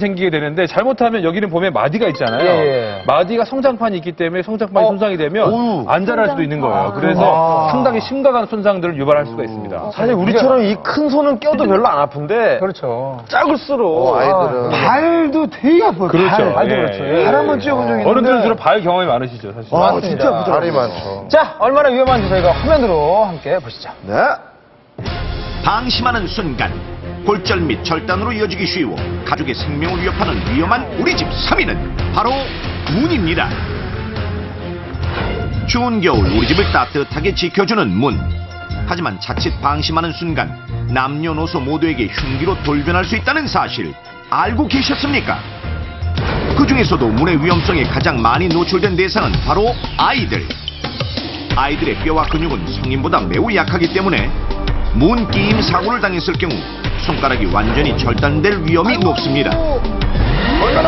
생기게 되는데 잘못하면 여기는 보면 마디가 있잖아요. 예. 마디가 성장판이 있기 때문에 성장판이 손상이 되면 안 자랄 수도 있는 거예요. 그래서 상당히 심각한 손상들을 유발할 수가 있습니다. 사실 우리처럼 이 큰 손은 껴도 별로 안 아픈데 그렇죠. 작을수록 아이들은 발도 되게 아파요. 그렇죠. 발도 예, 그렇죠. 예. 발 한번 찌어본 적이 있는데. 어른들은 주로 발 경험이 많으시죠, 사실. 와, 진짜 아프죠. 발이 많죠. 자, 얼마나 위험한지 저희가 화면으로 함께 보시죠. 네. 방심하는 순간 골절 및 절단으로 이어지기 쉬워 가족의 생명을 위협하는 위험한 우리 집 3위는 바로 문입니다. 추운 겨울 우리 집을 따뜻하게 지켜주는 문. 하지만 자칫 방심하는 순간 남녀노소 모두에게 흉기로 돌변할 수 있다는 사실 알고 계셨습니까? 그 중에서도 문의 위험성에 가장 많이 노출된 대상은 바로 아이들. 아이들의 뼈와 근육은 성인보다 매우 약하기 때문에 문 끼임 사고를 당했을 경우 손가락이 완전히 절단될 위험이 높습니다.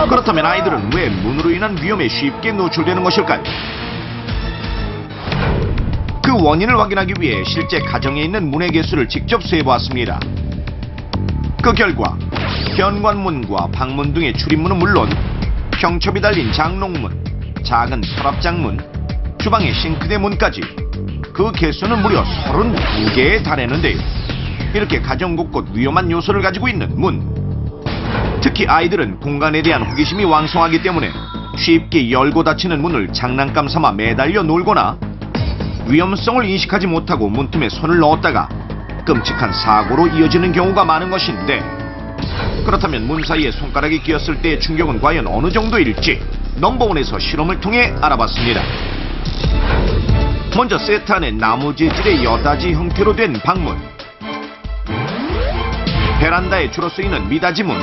그렇다면 아이들은 왜 문으로 인한 위험에 쉽게 노출되는 것일까요? 그 원인을 확인하기 위해 실제 가정에 있는 문의 개수를 직접 세보았습니다. 그 결과 현관문과 방문 등의 출입문은 물론 평첩이 달린 장롱문, 작은 서랍장문, 주방의 싱크대 문까지 그 개수는 무려 32개에 달했는데요. 이렇게 가정 곳곳 위험한 요소를 가지고 있는 문. 특히 아이들은 공간에 대한 호기심이 왕성하기 때문에 쉽게 열고 닫히는 문을 장난감 삼아 매달려 놀거나 위험성을 인식하지 못하고 문틈에 손을 넣었다가 끔찍한 사고로 이어지는 경우가 많은 것인데, 그렇다면 문 사이에 손가락이 끼었을 때의 충격은 과연 어느 정도일지 넘버원에서 실험을 통해 알아봤습니다. 먼저 세트 안에 나무 재질의 여다지 형태로 된 방문, 베란다에 주로 쓰이는 미닫이문,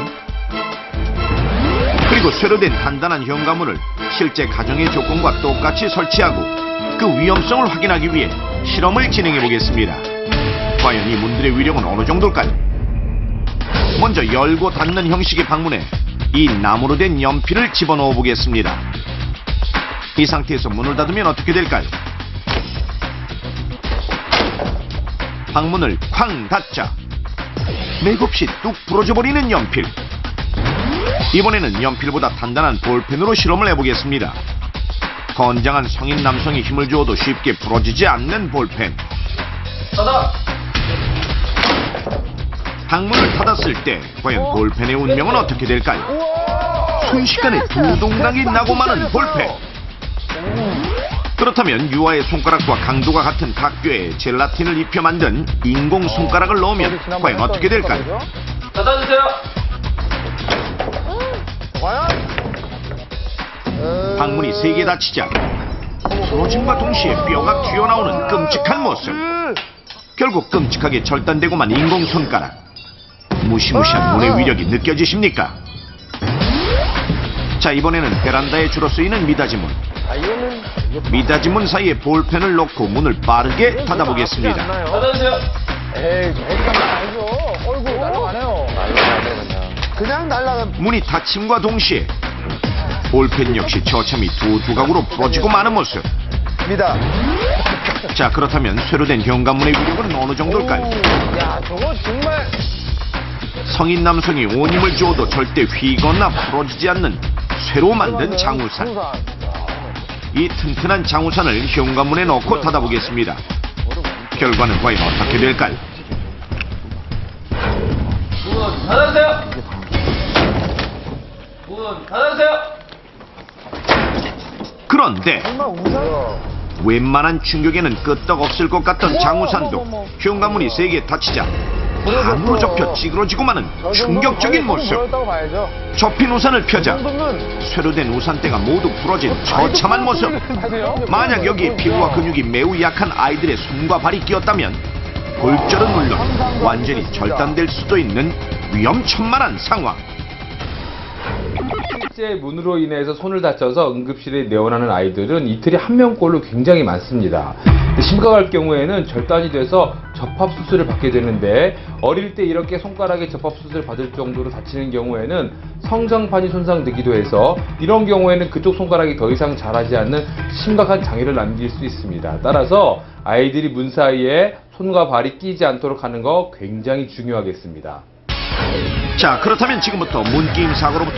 그리고 쇠로 된 단단한 현관문을 실제 가정의 조건과 똑같이 설치하고 그 위험성을 확인하기 위해 실험을 진행해 보겠습니다. 과연 이 문들의 위력은 어느 정도일까요? 먼저 열고 닫는 형식의 방문에 이 나무로 된 연필을 집어넣어 보겠습니다. 이 상태에서 문을 닫으면 어떻게 될까요? 방문을 쾅 닫자 맥없이 뚝 부러져버리는 연필. 이번에는 연필보다 단단한 볼펜으로 실험을 해보겠습니다. 건장한 성인 남성이 힘을 주어도 쉽게 부러지지 않는 볼펜. 방문을 닫았을 때 과연 볼펜의 운명은 어떻게 될까요? 순식간에 두 동강이 나고 마는 볼펜. 그렇다면 유아의 손가락과 강도가 같은 각교에 젤라틴을 입혀 만든 인공 손가락을 넣으면 과연 어떻게 될까요? 닫아주세요. 방문이 3개 닫히자 부러짐과 동시에 뼈가 튀어나오는 끔찍한 모습. 결국 끔찍하게 절단되고만 인공 손가락. 무시무시한 문의 위력이 느껴지십니까? 자, 이번에는 베란다에 주로 쓰이는 미닫이문. 미닫이문 사이에 볼펜을 넣고 문을 빠르게 닫아보겠습니다. 닫아주세요. 에이, 어디가 아니죠. 어이구, 날아가네요. 그냥 날아간. 문이 닫힘과 동시에 볼펜 역시 처참히 두 조각으로 부러지고 마는 모습. 입니다. 자, 그렇다면 쇠로 된 현관문의 위력은 어느 정도일까요? 야, 저거 정말. 성인 남성이 온 힘을 주어도 절대 휘거나 부러지지 않는 쇠로 만든 장우산. 이 튼튼한 장우산을 현관문에 넣고 닫아보겠습니다. 결과는 과연 어떻게 될까요? 문 닫아주세요. 문 닫아주세요. 그런데 웬만한 충격에는 끄떡없을 것 같던 장우산도 현관문이 3개 닫히자 반으로 접혀 찌그러지고 마는 충격적인 모습. 접힌 우산을 펴자 쇠로 된 우산대가 모두 부러진 처참한 모습. 만약 여기에 피부와 근육이 매우 약한 아이들의 손과 발이 끼었다면 골절은 물론 완전히 절단될 수도 있는 위험천만한 상황. 실제 문으로 인해서 손을 다쳐서 응급실에 내원하는 아이들은 이틀에 1명꼴로 굉장히 많습니다. 심각할 경우에는 절단이 돼서 접합 수술을 받게 되는데, 어릴 때 이렇게 손가락에 접합 수술을 받을 정도로 다치는 경우에는 성장판이 손상되기도 해서 이런 경우에는 그쪽 손가락이 더 이상 자라지 않는 심각한 장애를 남길 수 있습니다. 따라서 아이들이 문 사이에 손과 발이 끼지 않도록 하는 거 굉장히 중요하겠습니다. 자, 그렇다면 지금부터 문게임 사고로부터